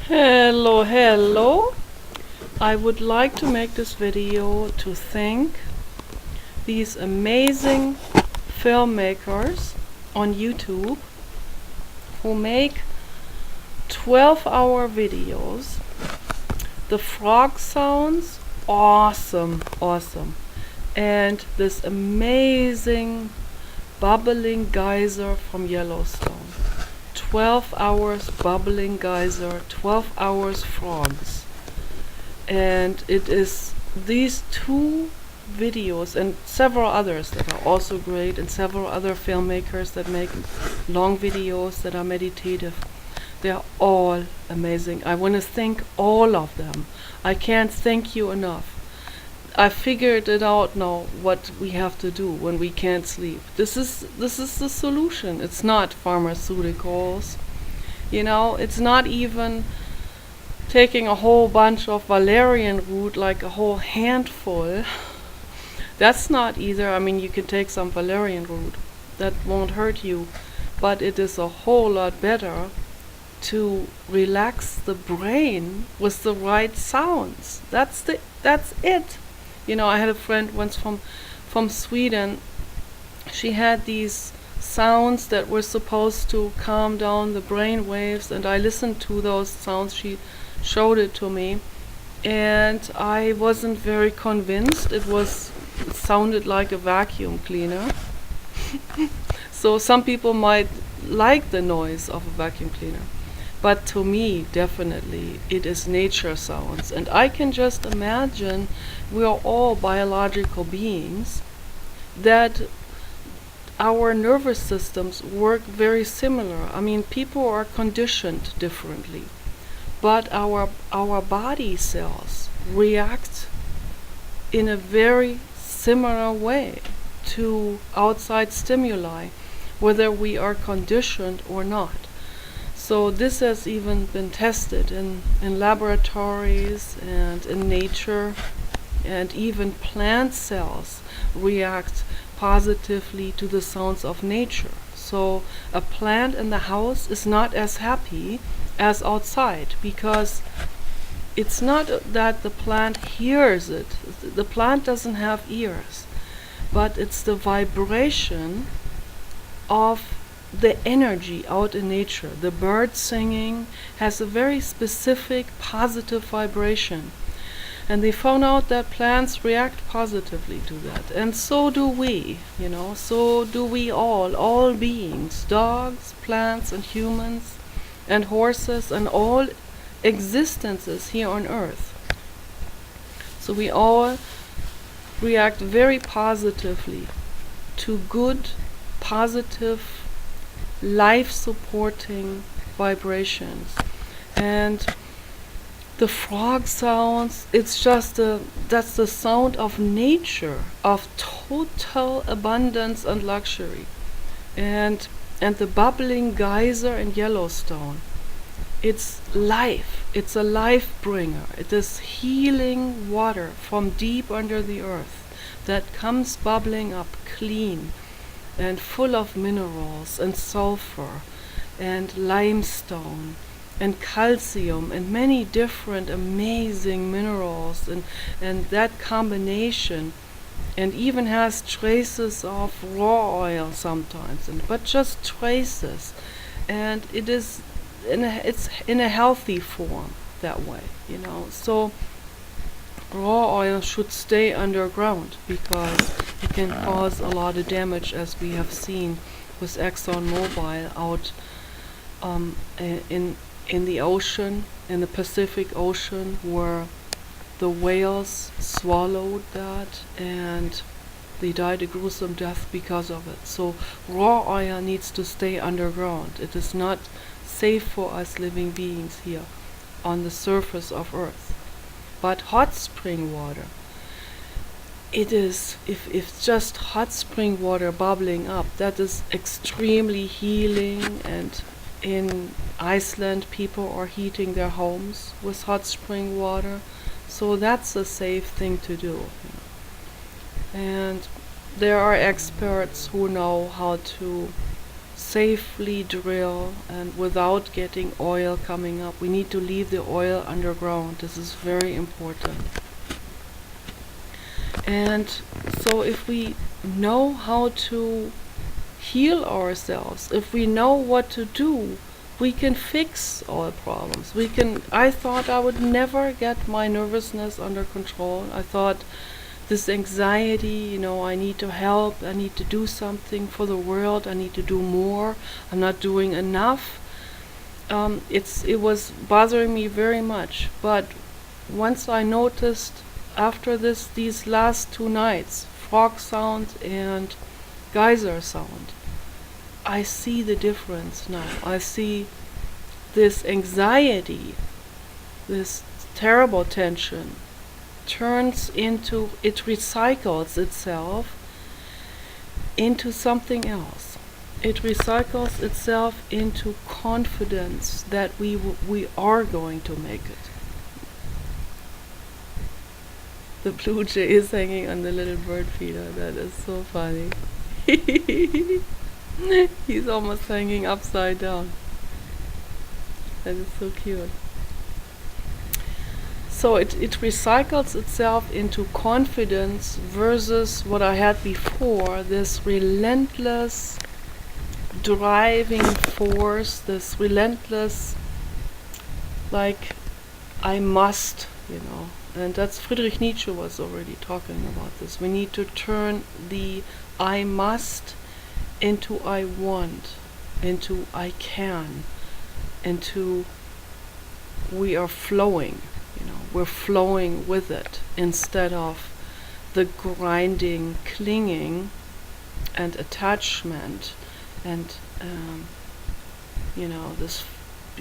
Hello, hello. I would like to make this video to thank these amazing filmmakers on YouTube who make 12-hour videos. The frog sounds, awesome. And this amazing bubbling geyser from Yellowstone. 12 hours bubbling geyser, 12 hours frogs. And it is these two videos and several others that are also great, and several other filmmakers that make long videos that are meditative. They are all amazing. I want to thank all of them. I can't thank you enough. I figured it out now what we have to do when we can't sleep. This is the solution. It's not pharmaceuticals. It's not even taking a whole bunch of valerian root, like a whole handful. That's not either. I mean, you can take some valerian root. That won't hurt you. But it is a whole lot better to relax the brain with the right sounds. That's it. I had a friend once from Sweden. She had these sounds that were supposed to calm down the brain waves, and I listened to those sounds. She showed it to me, and I wasn't very convinced. It sounded like a vacuum cleaner. So some people might like the noise of a vacuum cleaner. But to me, definitely, it is nature sounds. And I can just imagine we are all biological beings, that our nervous systems work very similar. I mean, people are conditioned differently. But our body cells react in a very similar way to outside stimuli, whether we are conditioned or not. So this has even been tested in laboratories and in nature, and even plant cells react positively to the sounds of nature. So a plant in the house is not as happy as outside, because it's not that the plant hears it. The plant doesn't have ears, but it's the vibration of the energy out in nature. The bird singing has a very specific positive vibration, and they found out that plants react positively to that, and so do we. So do we all beings, dogs, plants, and humans, and horses, and all existences here on earth. So we all react very positively to good, positive, life-supporting vibrations. And the frog sounds, that's the sound of nature, of total abundance and luxury. And the bubbling geyser in Yellowstone, it's life. It's a life bringer. It is healing water from deep under the earth that comes bubbling up clean and full of minerals and sulfur and limestone and calcium and many different amazing minerals, and that combination, and even has traces of raw oil sometimes, but just traces, and it's in a healthy form that way. So raw oil should stay underground, because it can cause a lot of damage, as we have seen with ExxonMobil out in the ocean, in the Pacific Ocean, where the whales swallowed that and they died a gruesome death because of it. So raw oil needs to stay underground. It is not safe for us living beings here on the surface of Earth. But hot spring water, it is, if just hot spring water bubbling up, that is extremely healing. And in Iceland, people are heating their homes with hot spring water, so that's a safe thing to do. And there are experts who know how to safely drill and without getting oil coming up. We need to leave the oil underground. This is very important. And so if we know how to heal ourselves, if we know what to do, we can fix all problems. I thought I would never get my nervousness under control. I thought this anxiety, I need to help, I need to do something for the world, I need to do more, I'm not doing enough. It was bothering me very much. But once I noticed after these last 2 nights, frog sound and geyser sound, I see the difference now. I see this anxiety, this terrible tension it recycles itself into something else. It recycles itself into confidence that we are going to make it. The blue jay is hanging on the little bird feeder. That is so funny. He's almost hanging upside down. That is so cute. So it recycles itself into confidence versus what I had before, this relentless driving force, this relentless, like, I must, And that's Friedrich Nietzsche was already talking about this. We need to turn the I must into I want, into I can, into we are flowing. We're flowing with it instead of the grinding, clinging, and attachment, and this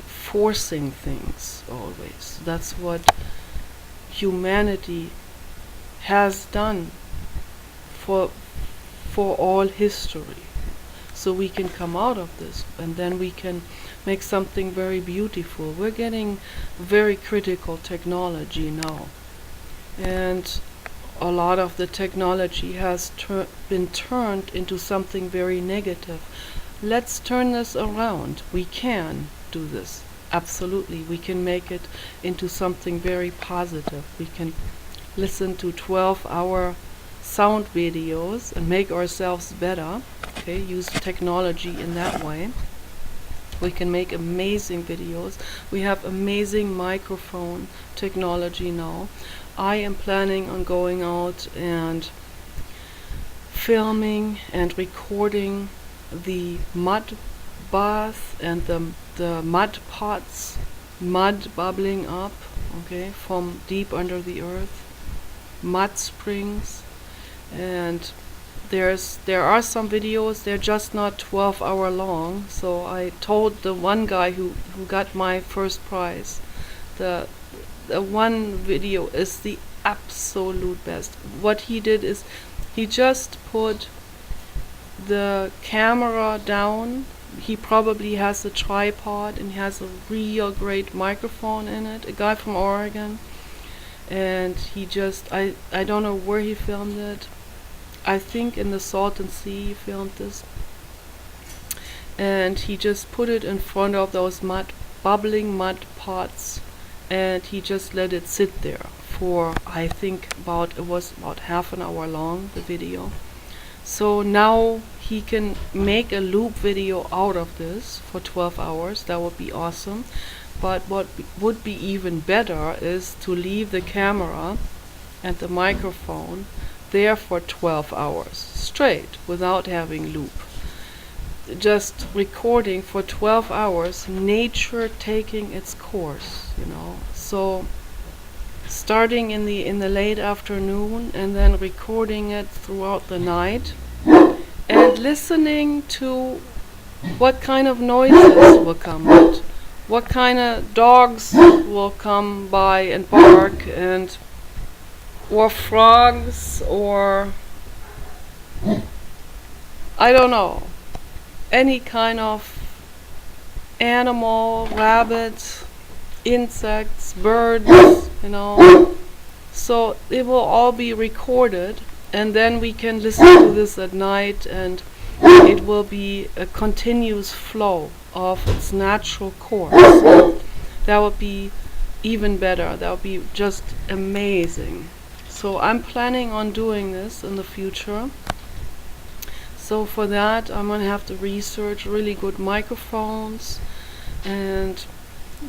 forcing things always. That's what humanity has done for all history. So we can come out of this, and then we can make something very beautiful. We're getting very critical technology now, and a lot of the technology has been turned into something very negative. Let's turn this around. We can do this. Absolutely. We can make it into something very positive. We can listen to 12-hour sound videos and make ourselves better. Use technology in that way. We can make amazing videos. We have amazing microphone technology now. I am planning on going out and filming and recording the mud bath and the mud pots, mud bubbling up, from deep under the earth, mud springs. And there are some videos, they're just not 12-hour long. So I told the one guy who got my first prize, the one video is the absolute best. What he did is he just put the camera down. He probably has a tripod and he has a real great microphone in it, a guy from Oregon. And he just, I don't know where he filmed it. I think in the Salton Sea he filmed this. And he just put it in front of those bubbling mud pots, and he just let it sit there for, I think it was about half an hour long, the video. So now he can make a loop video out of this for 12 hours. That would be awesome. But what would be even better is to leave the camera and the microphone there for 12 hours straight without having loop. Just recording for 12 hours, nature taking its course, So starting in the late afternoon and then recording it throughout the night and listening to what kind of noises will come out, what kind of dogs will come by and bark, or frogs, or I don't know, any kind of animal, rabbits, insects, birds, So it will all be recorded, and then we can listen to this at night and it will be a continuous flow of its natural course. That would be even better. That would be just amazing. So I'm planning on doing this in the future. So for that I'm gonna have to research really good microphones and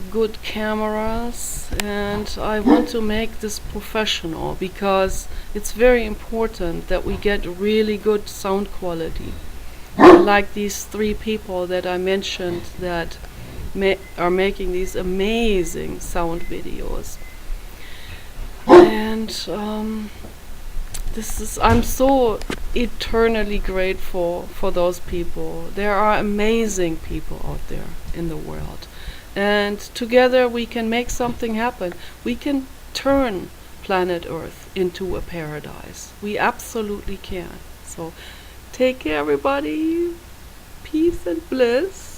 good cameras, and I want to make this professional because it's very important that we get really good sound quality. Like these 3 people that I mentioned that are making these amazing sound videos. And I'm so eternally grateful for those people. There are amazing people out there in the world. And together we can make something happen. We can turn planet Earth into a paradise. We absolutely can. So take care, everybody. Peace and bliss.